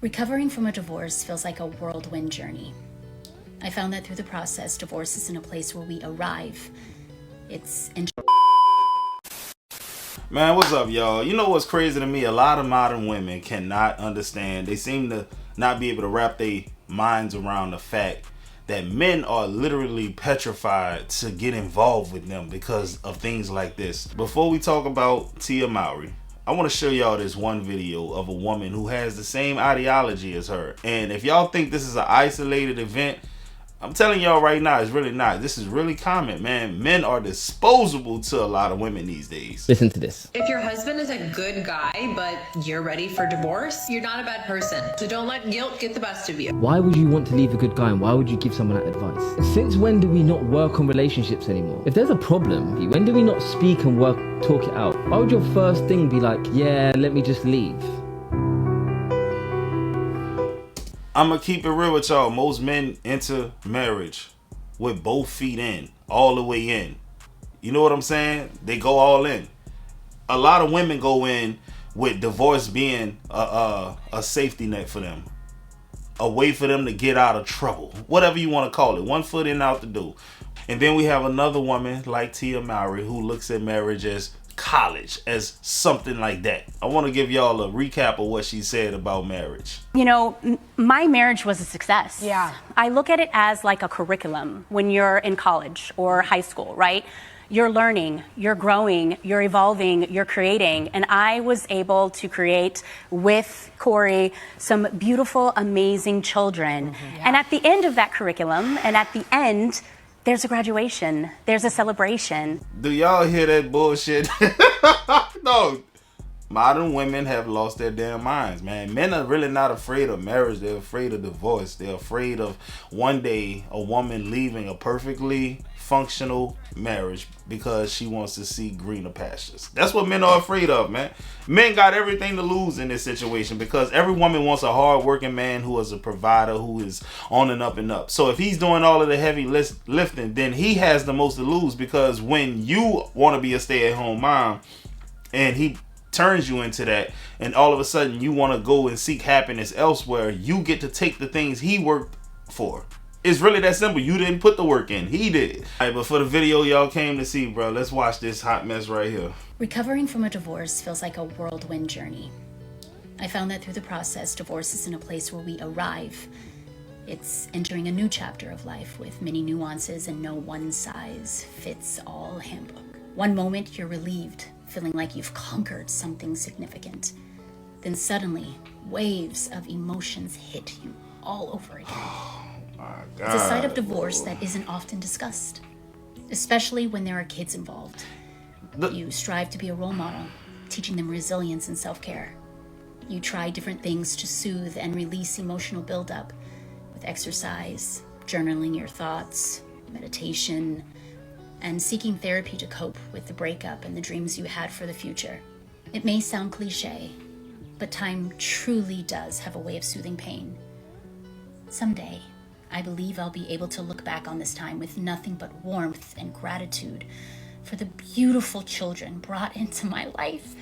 Recovering from a divorce feels like a whirlwind journey. I found that through the process, divorce isn't a place where we arrive. It's Man, what's up, y'all? You know what's crazy to me? A lot of modern women cannot understand. They seem to not be able to wrap their minds around the fact that men are literally petrified to get involved with them because of things like this. Before we talk about Mowry, I want to show y'all this one video of a woman who has the same ideology as her. And if y'all think this is an isolated event, I'm telling y'all right now, it's really not. This is really common, man. Men are disposable to a lot of women these days. Listen to this. If your husband is a good guy, but you're ready for divorce, you're not a bad person. So don't let guilt get the best of you. Why would you want to leave a good guy, and why would you give someone that advice? Since when do we not work on relationships anymore? If there's a problem, when do we not speak and talk it out? Why would your first thing be like, yeah, let me just leave? I'm gonna keep it real with y'all. Most men enter marriage with both feet in, all the way in. You know what I'm saying? They go all in. A lot of women go in with divorce being a safety net for them, a way for them to get out of trouble, whatever you want to call it. One foot in, out the door. And then we have another woman like Mowry who looks at marriage as college, as something like that. I want to give y'all a recap of what she said about marriage. You know, my marriage was a success. Yeah. I look at it as like a curriculum when you're in college or high school, right? You're learning, you're growing, you're evolving, you're creating. And I was able to create with Corey some beautiful, amazing children. Mm-hmm. Yeah. And at the end of that curriculum, and at the end, there's a graduation. There's a celebration. Do y'all hear that bullshit? No. Modern women have lost their damn minds, man. Men are really not afraid of marriage. They're afraid of divorce. They're afraid of one day a woman leaving a perfectly functional marriage because she wants to see greener pastures. That's what men are afraid of, man. Men got everything to lose in this situation because every woman wants a hard-working man who is a provider, who is on and up and up. So if he's doing all of the heavy lifting, then he has the most to lose, because when you want to be a stay-at-home mom and he turns you into that, and all of a sudden you want to go and seek happiness elsewhere, you get to take the things he worked for. It's really that simple. You didn't put the work in. He did. All right, but for the video y'all came to see, bro, let's watch this hot mess right here. Recovering from a divorce feels like a whirlwind journey. I found that through the process, divorce isn't a place where we arrive. It's entering a new chapter of life with many nuances and no one-size-fits-all handbook. One moment you're relieved, feeling like you've conquered something significant. Then suddenly, waves of emotions hit you all over again. It's a side of divorce that isn't often discussed, especially when there are kids involved. You strive to be a role model, teaching them resilience and self-care. You try different things to soothe and release emotional buildup with exercise, journaling your thoughts, meditation, and seeking therapy to cope with the breakup and the dreams you had for the future. It may sound cliche, but time truly does have a way of soothing pain. Someday, I believe I'll be able to look back on this time with nothing but warmth and gratitude for the beautiful children brought into my life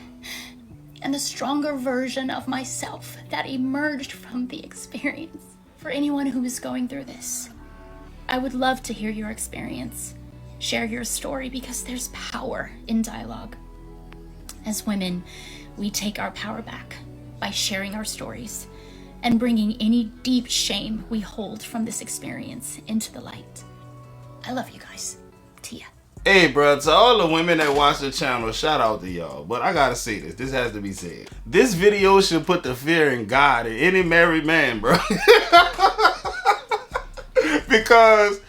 and the stronger version of myself that emerged from the experience. For anyone who is going through this, I would love to hear your experience. Share your story, because there's power in dialogue. As women, we take our power back by sharing our stories and bringing any deep shame we hold from this experience into the light. I love you guys. Tia. Hey, bro, to all the women that watch the channel, shout out to y'all. But I gotta say this. This has to be said. This video should put the fear in God in any married man, bro. Because,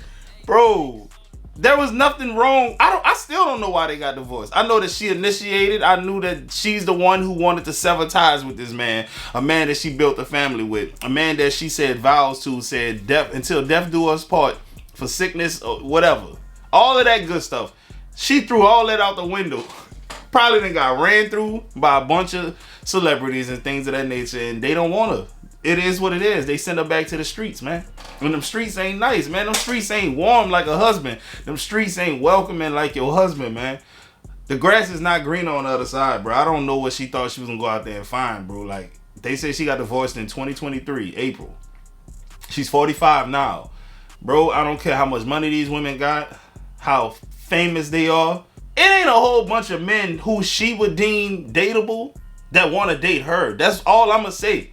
bro, there was nothing wrong. I still don't know why they got divorced. I know that she initiated. I knew that she's the one who wanted to sever ties with this man. A man that she built a family with. A man that she said vows to, said death until death do us part, for sickness or whatever. All of that good stuff. She threw all that out the window. Probably done got ran through by a bunch of celebrities and things of that nature, and they don't want her. It is what it is. They send her back to the streets, man. When them streets ain't nice, man. Them streets ain't warm like a husband. Them streets ain't welcoming like your husband, man. The grass is not green on the other side, bro. I don't know what she thought she was gonna go out there and find, bro. Like, They say she got divorced in 2023, April. She's 45 now. Bro, I don't care how much money these women got, how famous they are. It ain't a whole bunch of men who she would deem dateable that want to date her. That's all I'm going to say.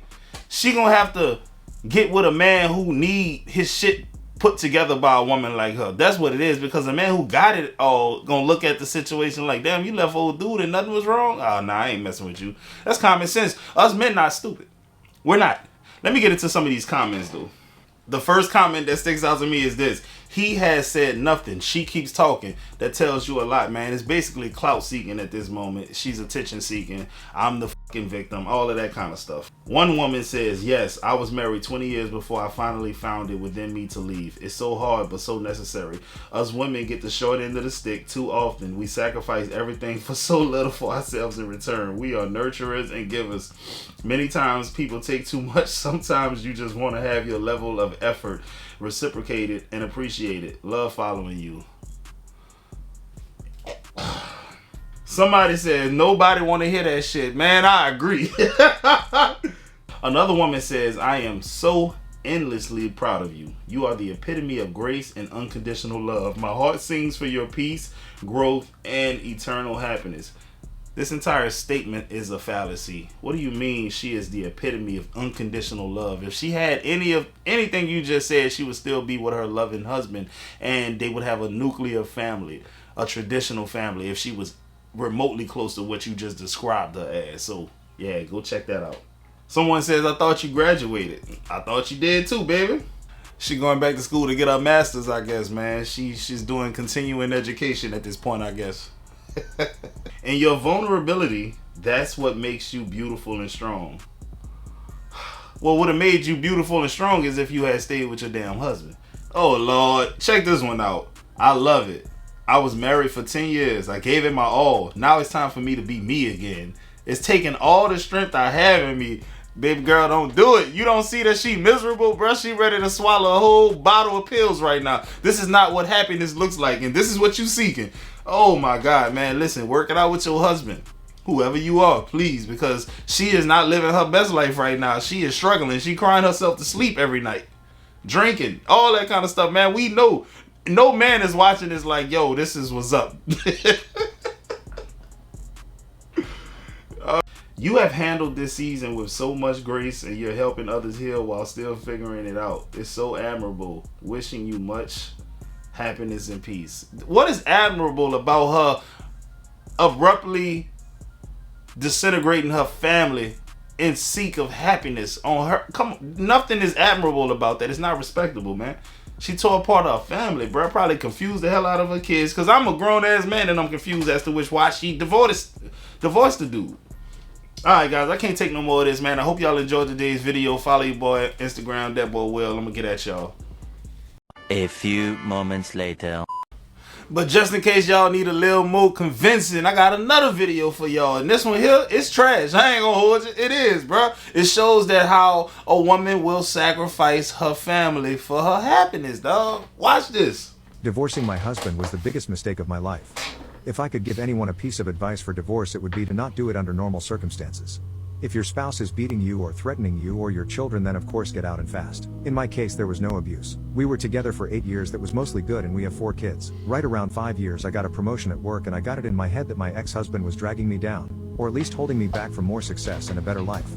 She going to have to get with a man who need his shit put together by a woman like her. That's what it is, because a man who got it all gonna look at the situation like, damn, you left old dude and nothing was wrong? Oh, nah, I ain't messing with you. That's common sense. Us men not stupid. We're not. Let me get into some of these comments, though. The first comment that sticks out to me is this. He has said nothing. She keeps talking. That tells you a lot, man. It's basically clout seeking at this moment. She's attention seeking. I'm the fucking victim. All of that kind of stuff. One woman says, yes, I was married 20 years before I finally found it within me to leave. It's so hard, but so necessary. Us women get the short end of the stick too often. We sacrifice everything for so little for ourselves in return. We are nurturers and givers. Many times people take too much. Sometimes you just want to have your level of effort reciprocated and appreciated. Love following you. Somebody says nobody want to hear that shit. Man, I agree. Another woman says, I am so endlessly proud of you. You are the epitome of grace and unconditional love. My heart sings for your peace, growth, and eternal happiness. This entire statement is a fallacy. What do you mean she is the epitome of unconditional love? If she had anything you just said, she would still be with her loving husband and they would have a nuclear family, a traditional family, if she was remotely close to what you just described her as. So yeah, go check that out. Someone says, I thought you graduated. I thought you did too, baby. She going back to school to get her master's, I guess, man. She's doing continuing education at this point, I guess. And your vulnerability, that's what makes you beautiful and strong. What would have made you beautiful and strong is if you had stayed with your damn husband. Oh Lord, check this one out. I love it. I was married for 10 years. I gave it my all. Now it's time for me to be me again. It's taking all the strength I have in me. Baby girl, don't do it. You don't see that she miserable, bro? She ready to swallow a whole bottle of pills right now. This is not what happiness looks like, and this is what you seeking. Oh my God, man. Listen, work it out with your husband. Whoever you are, please, because she is not living her best life right now. She is struggling. She crying herself to sleep every night. Drinking. All that kind of stuff, man. We know. No man is watching this like, yo, this is what's up. You have handled this season with so much grace and you're helping others heal while still figuring it out. It's so admirable. Wishing you much happiness and peace. What is admirable about her abruptly disintegrating her family in seek of happiness on her? Come on, nothing is admirable about that. It's not respectable, man. She tore apart her family, bro. Probably confused the hell out of her kids. Cause I'm a grown ass man and I'm confused as to why she divorced the dude. Alright guys, I can't take no more of this, man. I hope y'all enjoyed today's video. Follow your boy Instagram, that boy Will. I'm gonna get at y'all. A few moments later. But just in case y'all need a little more convincing, I got another video for y'all. And this one here, it's trash. I ain't gonna hold you. It is, bro. It shows that how a woman will sacrifice her family for her happiness, dog. Watch this. Divorcing my husband was the biggest mistake of my life. If I could give anyone a piece of advice for divorce, it would be to not do it under normal circumstances. If your spouse is beating you or threatening you or your children, then of course get out and fast. In my case, there was no abuse. We were together for 8 years, that was mostly good, and we have 4 kids. Right around 5 years I got a promotion at work, and I got it in my head that my ex-husband was dragging me down, or at least holding me back from more success and a better life.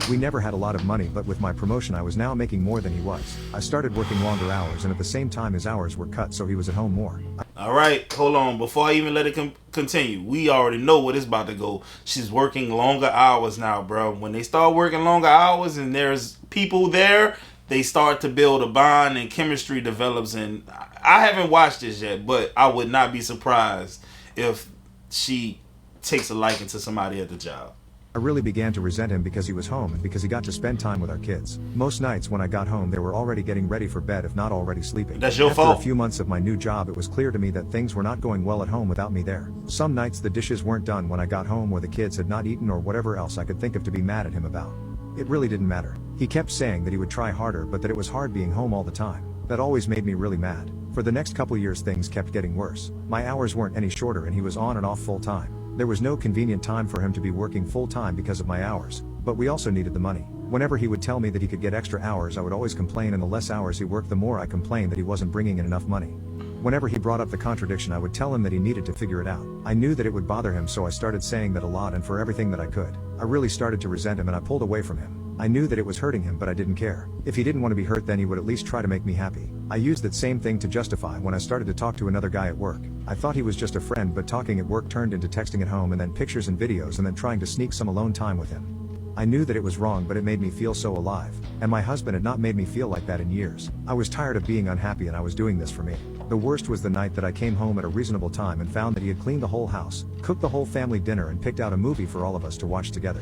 We never had a lot of money, but with my promotion I was now making more than he was. I started working longer hours, and at the same time his hours were cut, so he was at home more. Alright, hold on. Before I even let it continue, we already know what it's about to go. She's working longer hours now, bro. When they start working longer hours and there's people there, they start to build a bond and chemistry develops. And I haven't watched this yet, but I would not be surprised if she takes a liking to somebody at the job. I really began to resent him because he was home and because he got to spend time with our kids. Most nights when I got home they were already getting ready for bed, if not already sleeping. That's your fault. After a few months of my new job, it was clear to me that things were not going well at home without me there. Some nights the dishes weren't done when I got home, or the kids had not eaten, or whatever else I could think of to be mad at him about. It really didn't matter. He kept saying that he would try harder, but that it was hard being home all the time. That always made me really mad. For the next couple years things kept getting worse. My hours weren't any shorter and he was on and off full time. There was no convenient time for him to be working full time because of my hours. but we also needed the money. Whenever he would tell me that he could get extra hours, I would always complain, and the less hours he worked, the more I complained that he wasn't bringing in enough money. Whenever he brought up the contradiction, I would tell him that he needed to figure it out. I knew that it would bother him, so I started saying that a lot and for everything that I could. I really started to resent him and I pulled away from him. I knew that it was hurting him, but I didn't care. If he didn't want to be hurt, then he would at least try to make me happy. I used that same thing to justify when I started to talk to another guy at work. I thought he was just a friend, but talking at work turned into texting at home and then pictures and videos and then trying to sneak some alone time with him. I knew that it was wrong, but it made me feel so alive. And my husband had not made me feel like that in years. I was tired of being unhappy and I was doing this for me. The worst was the night that I came home at a reasonable time and found that he had cleaned the whole house, cooked the whole family dinner and picked out a movie for all of us to watch together.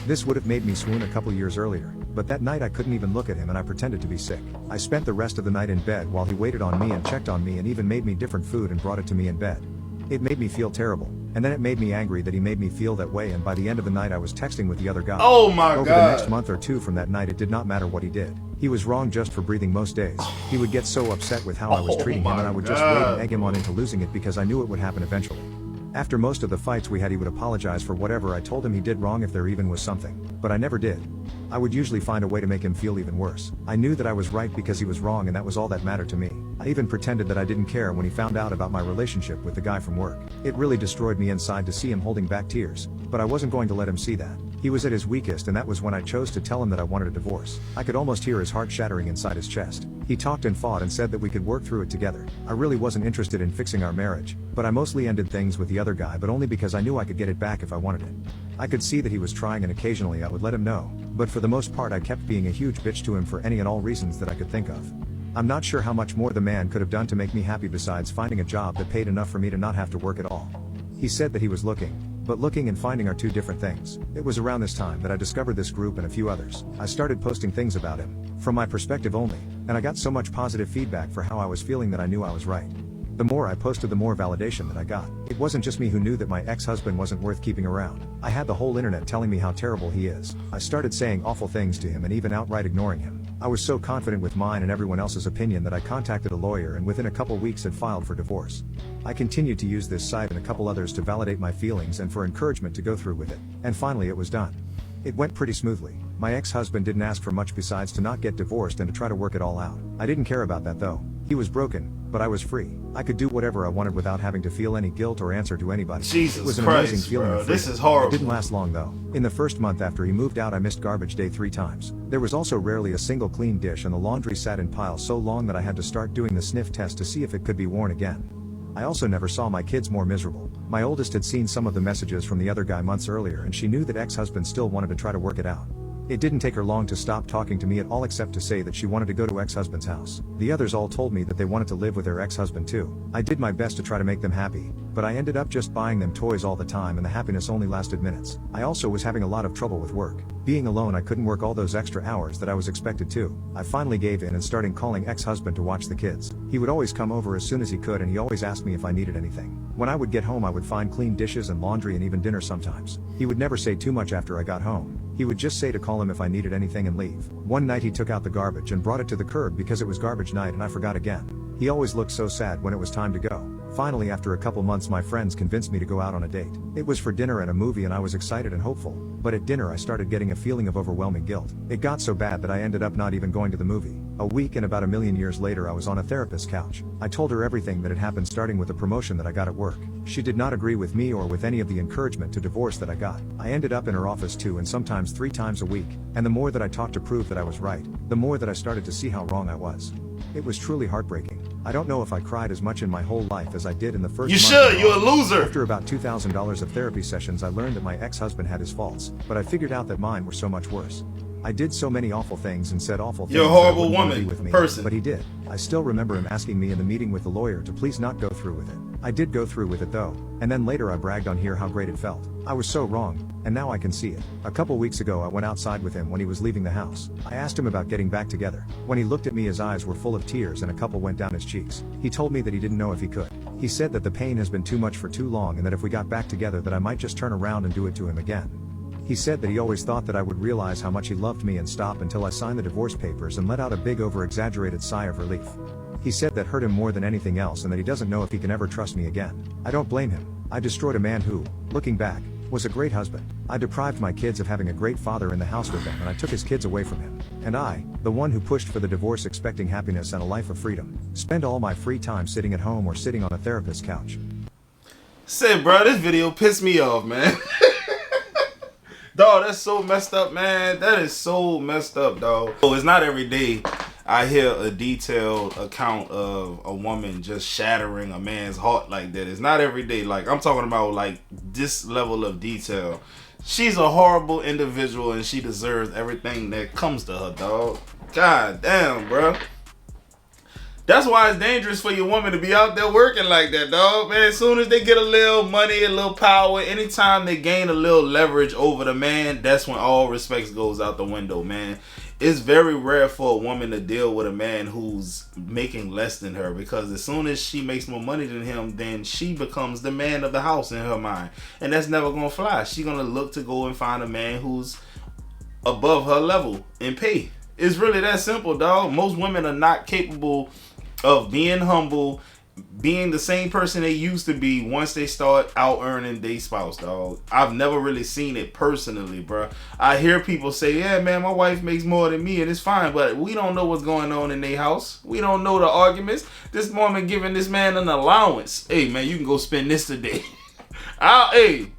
This would have made me swoon a couple years earlier, but that night I couldn't even look at him and I pretended to be sick. I spent the rest of the night in bed while he waited on me and checked on me and even made me different food and brought it to me in bed. It made me feel terrible, and then it made me angry that he made me feel that way, and by the end of the night I was texting with the other guy. Oh my Over God. the next month or two from that night, it did not matter what he did. He was wrong just for breathing most days. He would get so upset with how I was treating him, and I would just wait and egg him on into losing it because I knew it would happen eventually. After most of the fights we had, he would apologize for whatever I told him he did wrong, if there even was something. But I never did. I would usually find a way to make him feel even worse. I knew that I was right because he was wrong, and that was all that mattered to me. I even pretended that I didn't care when he found out about my relationship with the guy from work. It really destroyed me inside to see him holding back tears, but I wasn't going to let him see that. He was at his weakest, and that was when I chose to tell him that I wanted a divorce. I could almost hear his heart shattering inside his chest. He talked and fought and said that we could work through it together. I really wasn't interested in fixing our marriage, but I mostly ended things with the other guy, but only because I knew I could get it back if I wanted it. I could see that he was trying, and occasionally I would let him know, but for the most part I kept being a huge bitch to him for any and all reasons that I could think of. I'm not sure how much more the man could have done to make me happy besides finding a job that paid enough for me to not have to work at all. He said that he was looking, but looking and finding are two different things. It was around this time that I discovered this group and a few others. I started posting things about him, from my perspective only, and I got so much positive feedback for how I was feeling that I knew I was right. The more I posted, the more validation that I got. It wasn't just me who knew that my ex-husband wasn't worth keeping around. I had the whole internet telling me how terrible he is. I started saying awful things to him and even outright ignoring him. I was so confident with mine and everyone else's opinion that I contacted a lawyer and within a couple weeks had filed for divorce. I continued to use this site and a couple others to validate my feelings and for encouragement to go through with it. And finally it was done. It went pretty smoothly. My ex-husband didn't ask for much besides to not get divorced and to try to work it all out. I didn't care about that though. He was broken, but I was free. I could do whatever I wanted without having to feel any guilt or answer to anybody. Jesus it was an Christ, amazing feeling bro. of freedom. This is horrible. It didn't last long though. In the first month after he moved out, I missed garbage day 3 times. There was also rarely a single clean dish, and the laundry sat in piles so long that I had to start doing the sniff test to see if it could be worn again. I also never saw my kids more miserable. My oldest had seen some of the messages from the other guy months earlier, and she knew that ex-husband still wanted to try to work it out. It didn't take her long to stop talking to me at all except to say that she wanted to go to ex-husband's house. The others all told me that they wanted to live with their ex-husband too. I did my best to try to make them happy, but I ended up just buying them toys all the time and the happiness only lasted minutes. I also was having a lot of trouble with work. Being alone, I couldn't work all those extra hours that I was expected to. I finally gave in and started calling ex-husband to watch the kids. He would always come over as soon as he could, and he always asked me if I needed anything. When I would get home, I would find clean dishes and laundry and even dinner sometimes. He would never say too much after I got home. He would just say to call him if I needed anything and leave. One night he took out the garbage and brought it to the curb because it was garbage night and I forgot again. He always looked so sad when it was time to go. Finally, after a couple months, my friends convinced me to go out on a date. It was for dinner and a movie, and I was excited and hopeful. But at dinner I started getting a feeling of overwhelming guilt. It got so bad that I ended up not even going to the movie. A week and about 1,000,000 years later, I was on a therapist's couch. I told her everything that had happened, starting with the promotion that I got at work. She did not agree with me or with any of the encouragement to divorce that I got. I ended up in her office 2 and sometimes 3 times a week, and the more that I talked to prove that I was right, the more that I started to see how wrong I was. It was truly heartbreaking. I don't know if I cried as much in my whole life as I did in the first month. You should, you're a loser. After about $2,000 of therapy sessions, I learned that my ex-husband had his faults, but I figured out that mine were so much worse. I did so many awful things and said awful things. You're a that I horrible wouldn't want to woman, be with me, person. but he did. I still remember him asking me in the meeting with the lawyer to please not go through with it. I did go through with it though, and then later I bragged on here how great it felt. I was so wrong, and now I can see it. A couple weeks ago I went outside with him when he was leaving the house. I asked him about getting back together. When he looked at me, his eyes were full of tears and a couple went down his cheeks. He told me that he didn't know if he could. He said that the pain has been too much for too long and that if we got back together that I might just turn around and do it to him again. He said that he always thought that I would realize how much he loved me and stop until I signed the divorce papers, and let out a big over-exaggerated sigh of relief. He said that hurt him more than anything else and that he doesn't know if he can ever trust me again. I don't blame him. I destroyed a man who, looking back, was a great husband. I deprived my kids of having a great father in the house with them, and I took his kids away from him. And I, the one who pushed for the divorce expecting happiness and a life of freedom, spend all my free time sitting at home or sitting on a therapist's couch. Say, bro, this video pissed me off, man. Dog, that's so messed up, man. That is so messed up, dog. So it's not every day I hear a detailed account of a woman just shattering a man's heart like that. It's not every day. Like, I'm talking about, like, this level of detail. She's a horrible individual, and she deserves everything that comes to her, dog. God damn, bro. That's why it's dangerous for your woman to be out there working like that, dog. Man, as soon as they get a little money, a little power, anytime they gain a little leverage over the man, that's when all respect goes out the window, man. It's very rare for a woman to deal with a man who's making less than her, because as soon as she makes more money than him, then she becomes the man of the house in her mind. And that's never going to fly. She's going to look to go and find a man who's above her level in pay. It's really that simple, dog. Most women are not capable of being humble, being the same person they used to be once they start out earning their spouse, dog. I've never really seen it personally, bro. I hear people say, yeah, man, my wife makes more than me, and it's fine, but we don't know what's going on in their house. We don't know the arguments. This woman giving this man an allowance. Hey, man, you can go spend this today. Hey,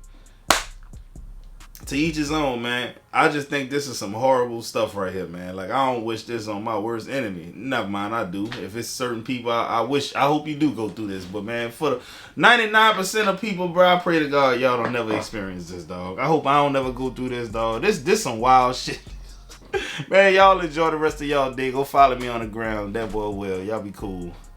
to each his own, man. I just think this is some horrible stuff right here, man. Like, I don't wish this on my worst enemy. Never mind, I do. If it's certain people, I hope you do go through this. But, man, for the 99% of people, bro, I pray to God y'all don't never experience this, dog. I hope I don't never go through this, dog. This some wild shit. Man, y'all enjoy the rest of y'all day. Go follow me on the ground. That boy will. Y'all be cool.